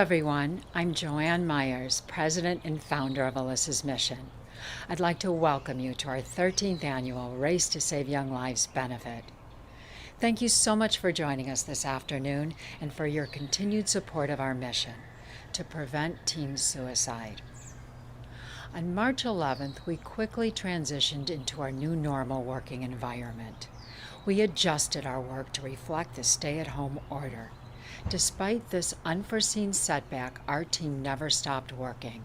everyone. I'm Joanne Myers, President and founder of Elyssa's Mission. I'd like to welcome you to our 13th annual Race to Save Young Lives benefit. Thank you so much for joining us this afternoon and for your continued support of our mission to prevent teen suicide. On March 11th, we quickly transitioned into our new normal working environment. We adjusted our work to reflect the stay-at-home order. Despite this unforeseen setback, our team never stopped working.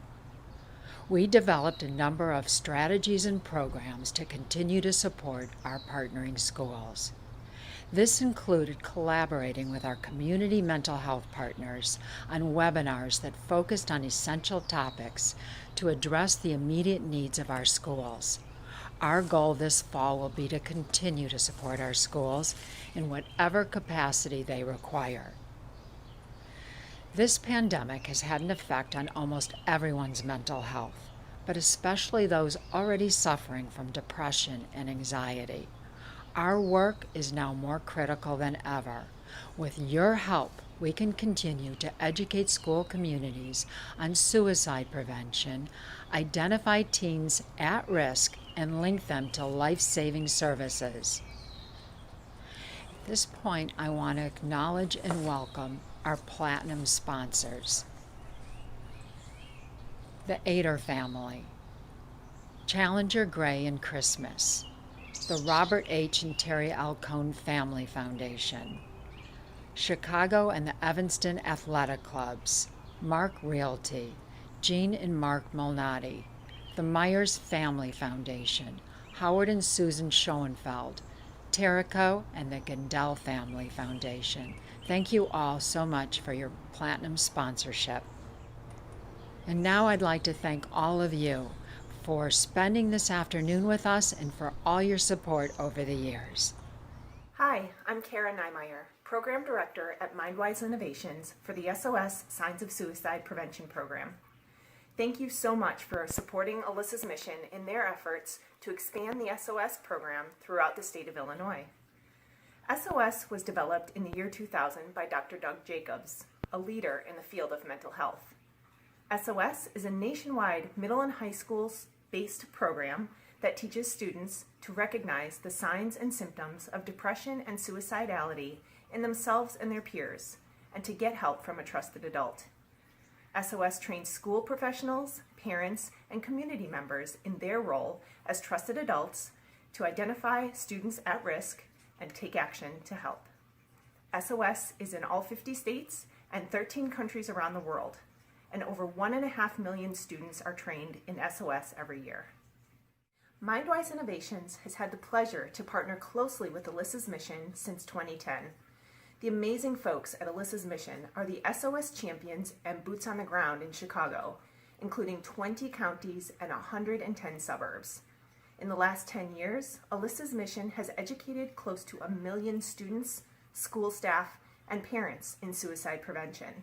We developed a number of strategies and programs to continue to support our partnering schools. This included collaborating with our community mental health partners on webinars that focused on essential topics to address the immediate needs of our schools. Our goal this fall will be to continue to support our schools in whatever capacity they require. This pandemic has had an effect on almost everyone's mental health, but especially those already suffering from depression and anxiety. Our work is now more critical than ever. With your help, we can continue to educate school communities on suicide prevention, identify teens at risk, and link them to life-saving services. At this point, I want to acknowledge and welcome our platinum sponsors. The Ader family, Challenger Gray and Christmas, the Robert H. and Terry L. Cohn Family Foundation, Chicago and the Evanston Athletic Clubs, Mark Realty, Jean and Mark Malnati, the Myers Family Foundation, Howard and Susan Schoenfeld, Terrico and the Gandel Family Foundation. Thank you all so much for your platinum sponsorship. And now I'd like to thank all of you for spending this afternoon with us and for all your support over the years. Hi, I'm Kara Niemeyer, Program Director at MindWise Innovations for the SOS Signs of Suicide Prevention Program. Thank you so much for supporting Elyssa's mission in their efforts to expand the SOS program throughout the state of Illinois. SOS was developed in the year 2000 by Dr. Doug Jacobs, a leader in the field of mental health. SOS is a nationwide middle and high schools-based program that teaches students to recognize the signs and symptoms of depression and suicidality in themselves and their peers, and to get help from a trusted adult. SOS trains school professionals, parents, and community members in their role as trusted adults to identify students at risk and take action to help. SOS is in all 50 states and 13 countries around the world, and over 1.5 million students are trained in SOS every year. MindWise Innovations has had the pleasure to partner closely with Elyssa's Mission since 2010. The amazing folks at Elyssa's Mission are the SOS champions and boots on the ground in Chicago, including 20 counties and 110 suburbs. In the last 10 years, Elyssa's Mission has educated close to 1 million students, school staff, and parents in suicide prevention.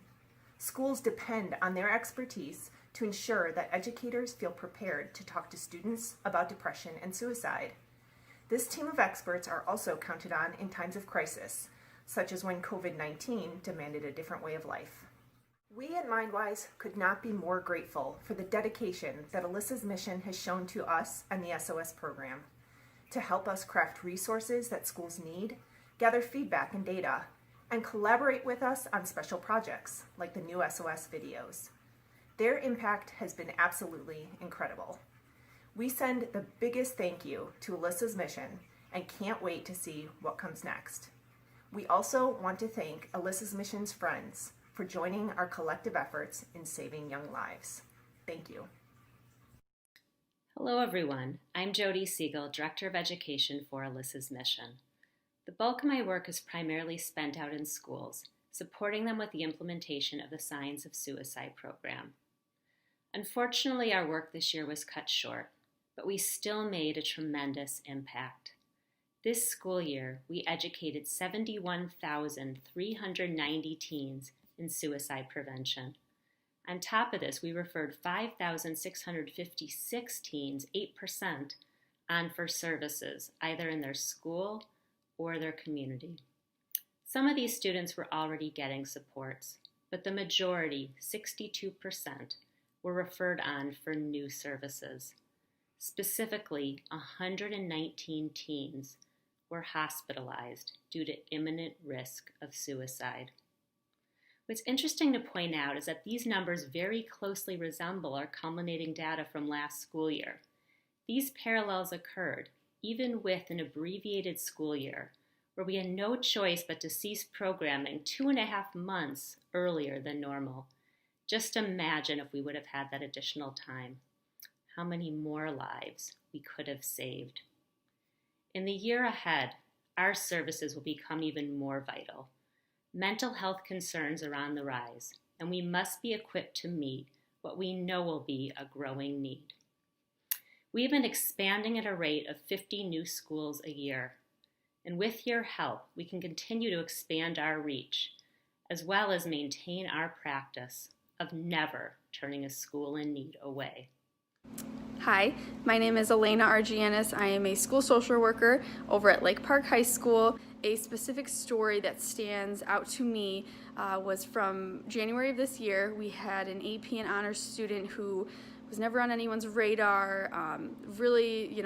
Schools depend on their expertise to ensure that educators feel prepared to talk to students about depression and suicide. This team of experts are also counted on in times of crisis, such as when COVID-19 demanded a different way of life. We at MindWise could not be more grateful for the dedication that Elyssa's Mission has shown to us and the SOS program to help us craft resources that schools need, gather feedback and data, and collaborate with us on special projects like the new SOS videos. Their impact has been absolutely incredible. We send the biggest thank you to Elyssa's Mission and can't wait to see what comes next. We also want to thank Elyssa's Mission's friends for joining our collective efforts in saving young lives. Thank you. Hello everyone, I'm Jody Siegel, Director of Education for Elyssa's Mission. The bulk of my work is primarily spent out in schools, supporting them with the implementation of the Signs of Suicide program. Unfortunately, our work this year was cut short, but we still made a tremendous impact. This school year, we educated 71,390 teens in suicide prevention. On top of this, we referred 5,656 teens, 8%, on for services, either in their school or their community. Some of these students were already getting supports, but the majority, 62%, were referred on for new services. Specifically, 119 teens were hospitalized due to imminent risk of suicide. What's interesting to point out is that these numbers very closely resemble our culminating data from last school year. These parallels occurred even with an abbreviated school year, where we had no choice but to cease programming 2.5 months earlier than normal. Just imagine if we would have had that additional time, how many more lives we could have saved. In the year ahead, our services will become even more vital. Mental health concerns are on the rise, and we must be equipped to meet what we know will be a growing need. We've been expanding at a rate of 50 new schools a year, and with your help, we can continue to expand our reach, as well as maintain our practice of never turning a school in need away. Hi, my name is Elena Argianis. I am a school social worker over at Lake Park High School. A specific story that stands out to me was from January of this year. We had an AP and honors student who was never on anyone's radar, really,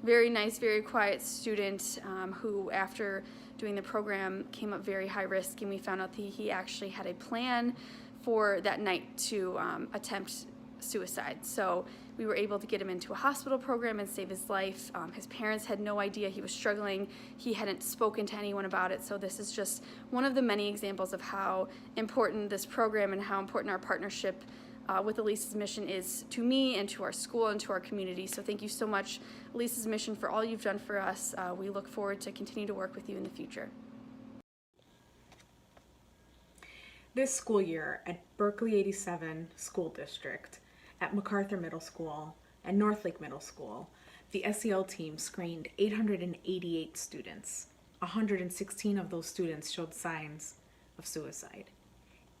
very nice, very quiet student who, after doing the program, came up very high risk, and we found out that he actually had a plan for that night to attempt suicide. So we were able to get him into a hospital program and save his life. His parents had no idea he was struggling. He hadn't spoken to anyone about it. So this is just one of the many examples of how important this program and how important our partnership with Elyssa's mission is to me and to our school and to our community. So thank you so much, Elyssa's mission, for all you've done for us. We look forward to continue to work with you in the future. This school year at Berkeley 87 School District, at MacArthur Middle School, and Northlake Middle School, the SEL team screened 888 students. 116 of those students showed signs of suicide.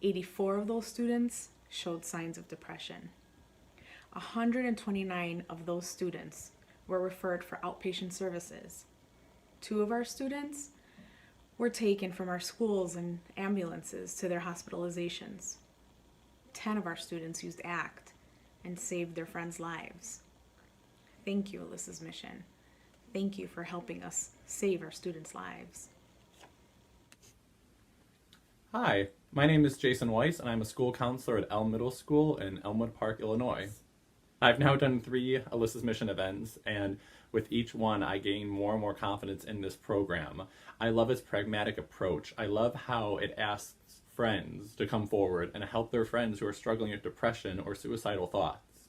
84 of those students showed signs of depression. 129 of those students were referred for outpatient services. 2 of our students were taken from our schools and ambulances to their hospitalizations. 10 of our students used ACT and saved their friends' lives. Thank you, Elyssa's mission. Thank you for helping us save our students' lives. Hi, my name is Jason Weiss, and I'm a school counselor at Elm Middle School in Elmwood Park, Illinois. I've now done 3 Elyssa's Mission events, and with each one I gain more and more confidence in this program. I love its pragmatic approach. I love how it asks friends to come forward and help their friends who are struggling with depression or suicidal thoughts.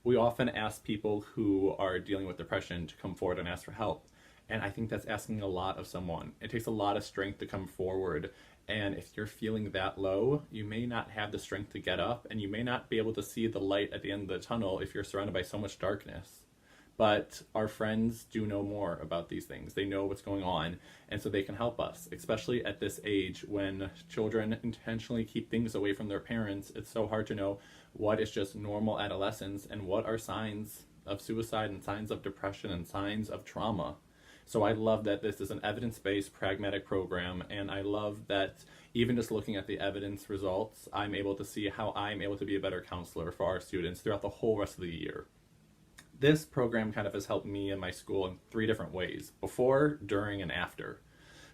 We often ask people who are dealing with depression to come forward and ask for help, and I think that's asking a lot of someone. It takes a lot of strength to come forward, and if you're feeling that low, you may not have the strength to get up, and you may not be able to see the light at the end of the tunnel if you're surrounded by so much darkness. But our friends do know more about these things. They know what's going on, and so they can help us, especially at this age when children intentionally keep things away from their parents. It's so hard to know what is just normal adolescence and what are signs of suicide and signs of depression and signs of trauma. So I love that this is an evidence-based, pragmatic program, and I love that even just looking at the evidence results, I'm able to see how I'm able to be a better counselor for our students throughout the whole rest of the year. This program kind of has helped me and my school in 3 different ways: before, during, and after.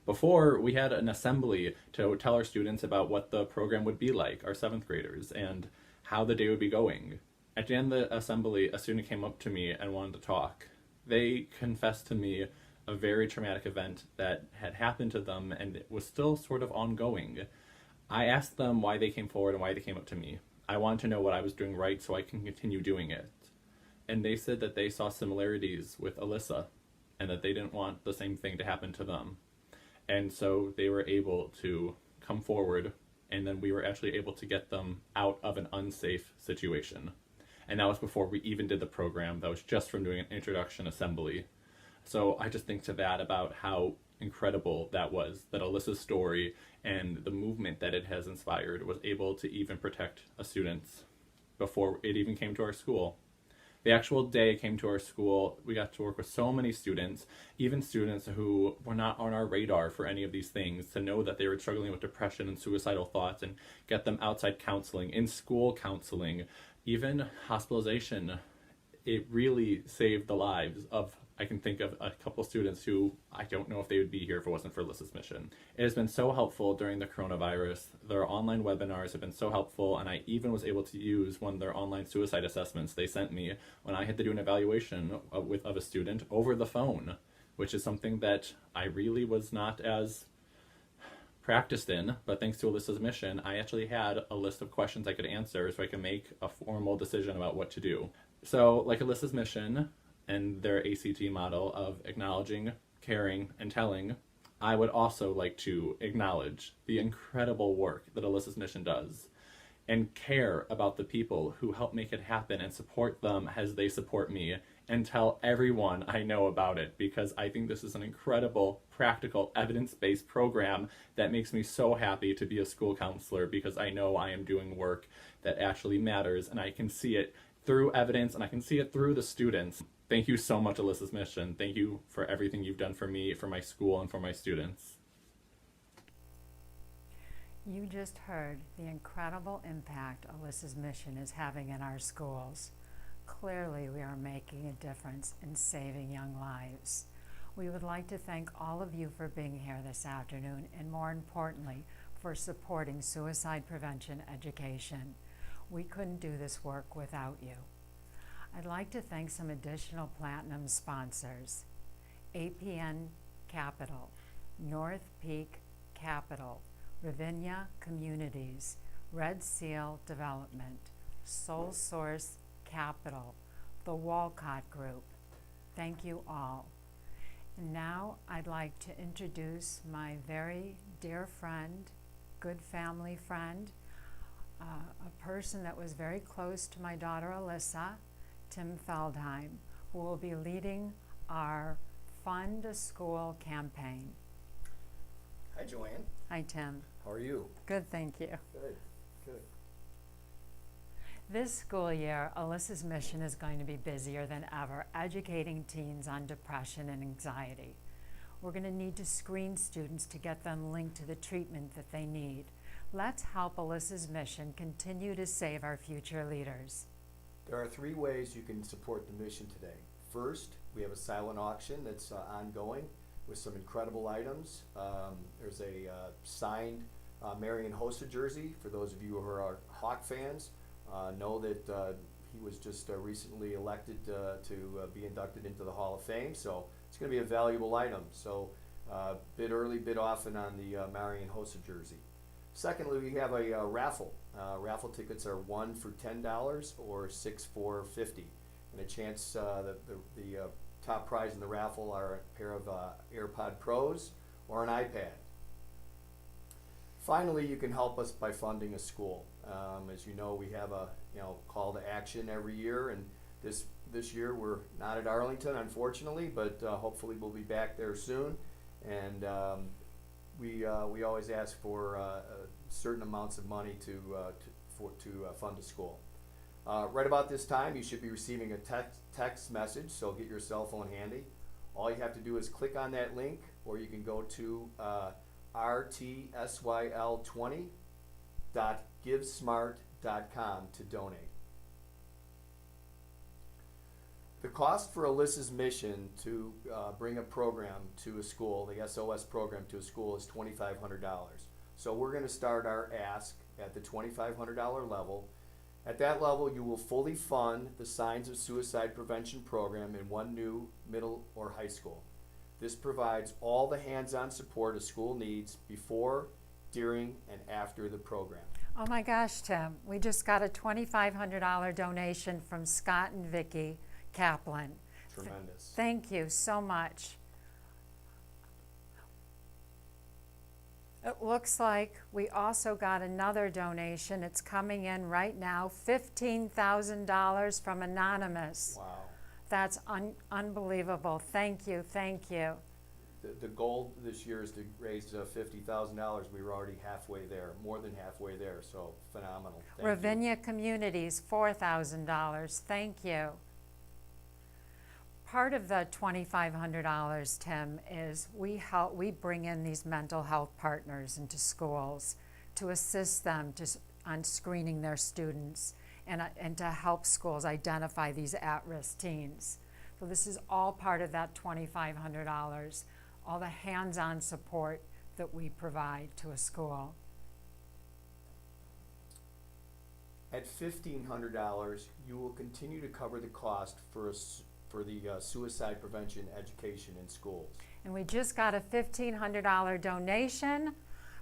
Before, we had an assembly to tell our students about what the program would be like, our 7th graders, and how the day would be going. At the end of the assembly, a student came up to me and wanted to talk. They confessed to me a very traumatic event that had happened to them, and it was still sort of ongoing. I asked them why they came forward and why they came up to me. I wanted to know what I was doing right so I can continue doing it. And they said that they saw similarities with Elyssa, and that they didn't want the same thing to happen to them. And so they were able to come forward, and then we were actually able to get them out of an unsafe situation. And that was before we even did the program. That was just from doing an introduction assembly. So I just think to that about how incredible that was, that Elyssa's story and the movement that it has inspired was able to even protect a student before it even came to our school. The actual day came to our school. We got to work with so many students, even students who were not on our radar for any of these things, to know that they were struggling with depression and suicidal thoughts and get them outside counseling, in school counseling, even hospitalization. It really saved the lives of, I can think of a couple students who I don't know if they would be here if it wasn't for Alyssa's mission. It has been so helpful during the coronavirus. Their online webinars have been so helpful, and I even was able to use one of their online suicide assessments they sent me when I had to do an evaluation of a student over the phone, which is something that I really was not as practiced in, but thanks to Alyssa's mission, I actually had a list of questions I could answer so I could make a formal decision about what to do. So, like Alyssa's mission and their ACT model of acknowledging, caring, and telling, I would also like to acknowledge the incredible work that Alyssa's mission does and care about the people who help make it happen and support them as they support me, and tell everyone I know about it, because I think this is an incredible, practical, evidence-based program that makes me so happy to be a school counselor, because I know I am doing work that actually matters, and I can see it through evidence, and I can see it through the students. Thank you so much, Alyssa's mission. Thank you for everything you've done for me, for my school, and for my students. You just heard the incredible impact Alyssa's mission is having in our schools. Clearly, we are making a difference in saving young lives. We would like to thank all of you for being here this afternoon, and more importantly, for supporting suicide prevention education. We couldn't do this work without you. I'd like to thank some additional Platinum sponsors: APN Capital, North Peak Capital, Ravinia Communities, Red Seal Development, Soul Source Capital, the Walcott Group. Thank you all. And now I'd like to introduce my very dear friend, good family friend, a person that was very close to my daughter Elyssa, Tim Feldheim, who will be leading our Fund a School campaign. Hi, Joanne. Hi, Tim. How are you? Good, thank you. Good, good. This school year, Alyssa's mission is going to be busier than ever, educating teens on depression and anxiety. We're going to need to screen students to get them linked to the treatment that they need. Let's help Alyssa's mission continue to save our future leaders. There are 3 ways you can support the mission today. First, we have a silent auction that's ongoing with some incredible items. There's a signed Marion Hossa jersey. For those of you who are Hawk fans, know that he was just recently elected to be inducted into the Hall of Fame, so it's going to be a valuable item. So bid early, bid often on the Marion Hossa jersey. Secondly, we have a raffle. Raffle tickets are 1 for $10 or 6 for $50, and a chance the top prize in the raffle are a pair of AirPod Pros or an iPad. Finally, you can help us by funding a school. As you know, we have a call to action every year, and this year we're not at Arlington, unfortunately, but hopefully we'll be back there soon. And we always ask for certain amounts of money to fund a school. Right about this time, you should be receiving a text message, so get your cell phone handy. All you have to do is click on that link, or you can go to rtsyl20.givesmart.com to donate. The cost for Alyssa's mission to bring a program to a school, the SOS program to a school, is $2,500. So we're going to start our ask at the $2,500 level. At that level, you will fully fund the Signs of Suicide Prevention program in one new middle or high school. This provides all the hands-on support a school needs before, during, and after the program. Oh my gosh, Tim, we just got a $2,500 donation from Scott and Vicki Kaplan. Tremendous. Thank you so much. It looks like we also got another donation. It's coming in right now, $15,000 from Anonymous. Wow. That's unbelievable. Thank you, thank you. The goal this year is to raise $50,000. We were already halfway there, more than halfway there, so phenomenal. Thank you. Ravinia Communities, $4,000. Thank you. part of the $2,500, Tim, is we bring in these mental health partners into schools to assist them on screening their students and to help schools identify these at-risk teens. So this is all part of that $2,500, all the hands-on support that we provide to a school. At $1,500, you will continue to cover the cost for the suicide prevention education in schools. And we just got a $1,500 donation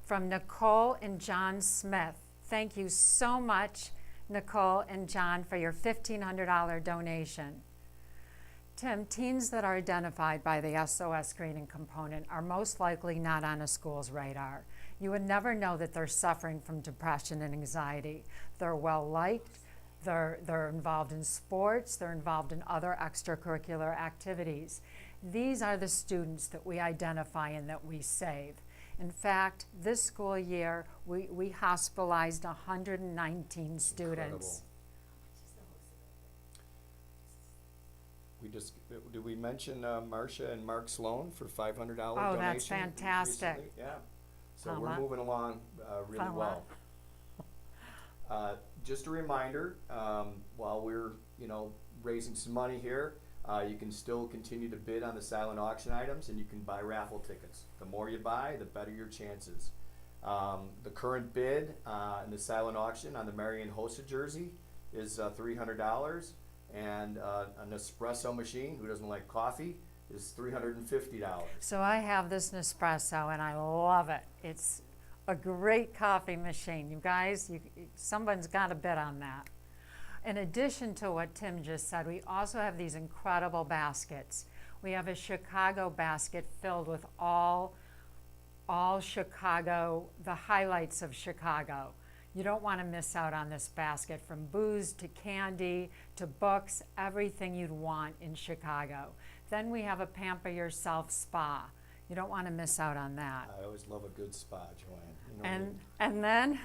from Nicole and John Smith. Thank you so much, Nicole and John, for your $1,500 donation. Tim, teens that are identified by the SOS screening component are most likely not on a school's radar. You would never know that they're suffering from depression and anxiety. They're well liked, they're involved in sports, they're involved in other extracurricular activities. These are the students that we identify and that we save. In fact, this school year, we hospitalized 119 students. Incredible. Did we mention Marcia and Mark Sloan for $500 donation? Oh, that's fantastic. Recently? Yeah. So we're moving along really well. Just a reminder, while we're raising some money here, you can still continue to bid on the silent auction items, and you can buy raffle tickets. The more you buy, the better your chances. The current bid in the silent auction on the Marion Hossa jersey is $300, and an espresso machine, who doesn't like coffee, is $350. So I have this Nespresso and I love it. It's a great coffee machine. You guys, someone's got to bid on that. In addition to what Tim just said, we also have these incredible baskets. We have a Chicago basket filled with all Chicago, the highlights of Chicago. You don't want to miss out on this basket, from booze to candy to books, everything you'd want in Chicago. Then we have a Pamper Yourself spa. You don't want to miss out on that. I always love a good spa, Joanne. And then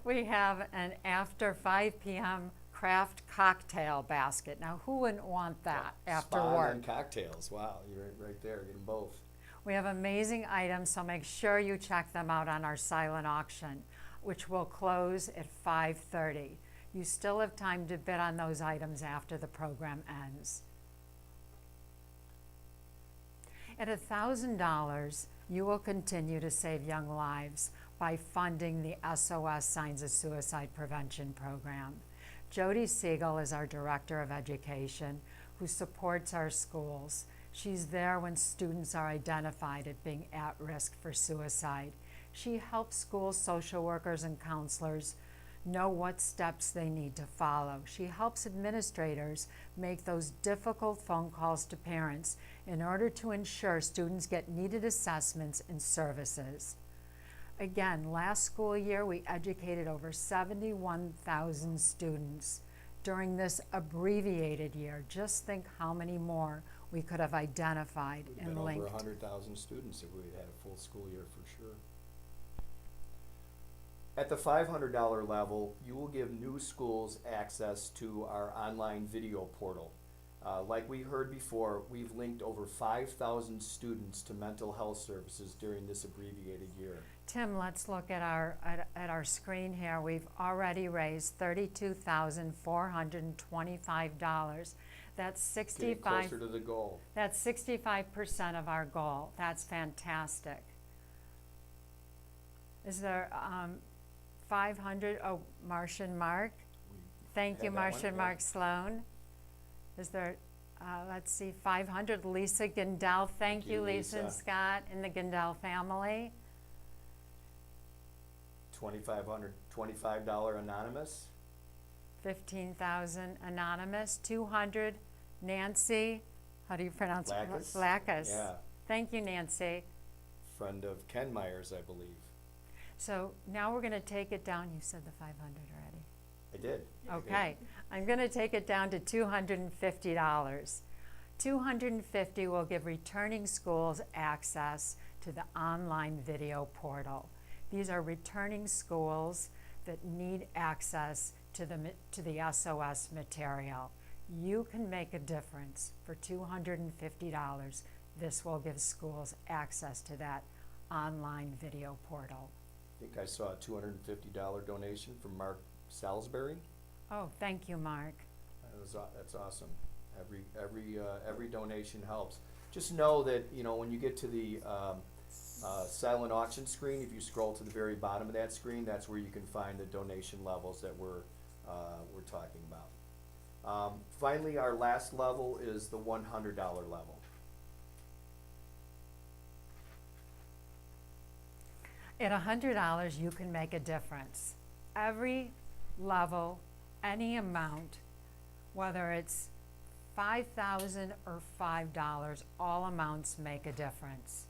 we have an after 5 p.m. craft cocktail basket. Now, who wouldn't want that after spa work? and cocktails. Wow, you're right there, getting both. We have amazing items, so make sure you check them out on our silent auction, which will close at 5:30. You still have time to bid on those items after the program ends. At $1,000, you will continue to save young lives by funding the SOS Signs of Suicide Prevention program. Jody Siegel is our Director of Education, who supports our schools. She's there when students are identified as being at risk for suicide. She helps school social workers and counselors know what steps they need to follow. She helps administrators make those difficult phone calls to parents in order to ensure students get needed assessments and services. Again, last school year, we educated over 71,000 students. During this abbreviated year, just think how many more we could have identified and linked. Over 100,000 students if we had a full school year for sure. At the $500 level, you will give new schools access to our online video portal. Like we heard before, we've linked over 5,000 students to mental health services during this abbreviated year. Tim, let's look at our screen here. We've already raised $32,425. That's 65. Getting closer to the goal. That's 65% of our goal. That's fantastic. Is there 500? Oh, Marcia and Mark. Thank you, Marcia and Mark Sloan. Is there, let's see, 500? Lisa Gindel. Thank you, Lisa and Scott and the Gindel family. $25 anonymous. 15,000 anonymous. 200 Nancy. How do you pronounce it? Lacus. Lacus. Yeah. Thank you, Nancy. Friend of Ken Myers, I believe. So now we're going to take it down. You said the 500 already. I did. Okay. I'm going to take it down to $250. $250 will give returning schools access to the online video portal. These are returning schools that need access to the SOS material. you can make a difference. For $250, this will give schools access to that online video portal. I think I saw a $250 donation from Mark Salisbury. Oh, thank you, Mark. That's awesome. Every donation helps. Just know that, you know, when you get to the silent auction screen, if you scroll to the very bottom of that screen, that's where you can find the donation levels that we're talking about. Finally, our last level is the $100 level. At $100, you can make a difference. Every level, any amount, whether it's $5,000 or $5, all amounts make a difference.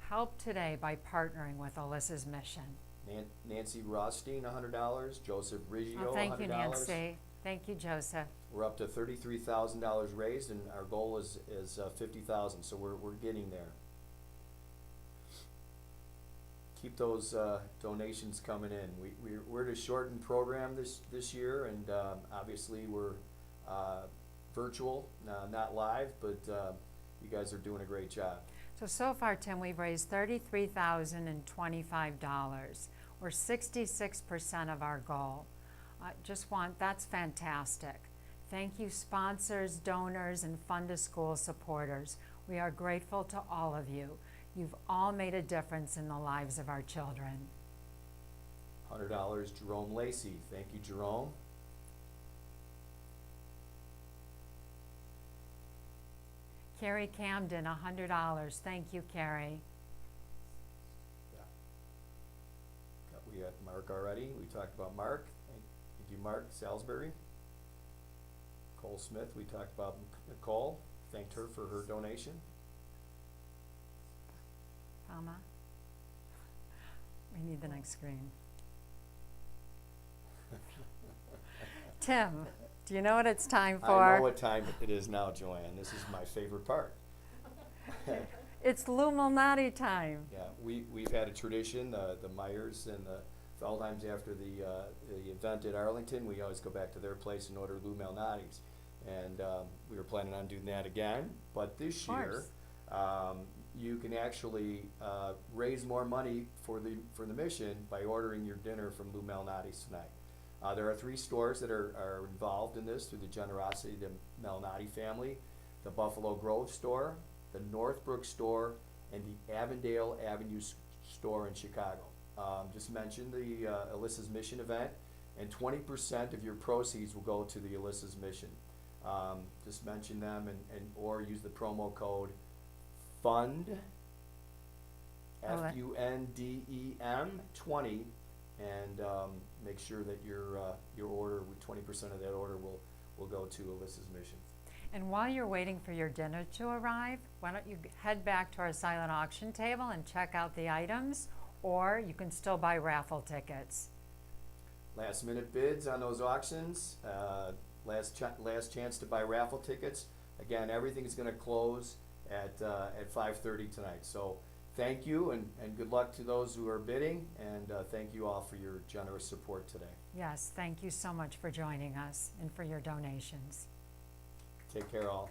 Help today by partnering with Alyssa's mission. Nancy Rothstein, $100. Joseph Riggio, $100. Thank you, Nancy. Thank you, Joseph. We're up to $33,000 raised, and our goal is $50,000. So we're getting there. Keep those donations coming in. We're at a shortened program this year, and obviously we're virtual, not live, but you guys are doing a great job. So far, Tim, we've raised $33,025, or 66% of our goal. That's fantastic. Thank you, sponsors, donors, and Fund a School supporters. We are grateful to all of you. You've all made a difference in the lives of our children. $100, Jerome Lacey. Thank you, Jerome. Carrie Camden, $100. Thank you, Carrie. We got Mark already. We talked about Mark. Thank you, Mark Salisbury. Nicole Smith, we talked about Nicole. Thanked her for her donation. Palma. We need the next screen. Tim, do you know what it's time for? I know what time it is now, Joanne. This is my favorite part. It's Lou Malnati time. Yeah, we've had a tradition, the Myers and the Feldheims, after the event at Arlington, we always go back to their place and order Lou Malnati's. And we were planning on doing that again, but this year, you can actually raise more money for the mission by ordering your dinner from Lou Malnati's tonight. There are 3 stores that are involved in this through the generosity of the Malnati family: the Buffalo Grove store, the Northbrook store, and the Avondale Avenue store in Chicago. Just mention the Alyssa's Mission event, and 20% of your proceeds will go to the Alyssa's Mission. Just mention them or use the promo code FUND, FUNDEM 20, and make sure that your order, with 20% of that order will go to Alyssa's Mission. And while you're waiting for your dinner to arrive, why don't you head back to our silent auction table and check out the items, or you can still buy raffle tickets. Last minute bids on those auctions. Last chance to buy raffle tickets. Again, everything is going to close at 5:30 tonight. So thank you, and good luck to those who are bidding, and thank you all for your generous support today. Yes, thank you so much for joining us and for your donations. Take care all.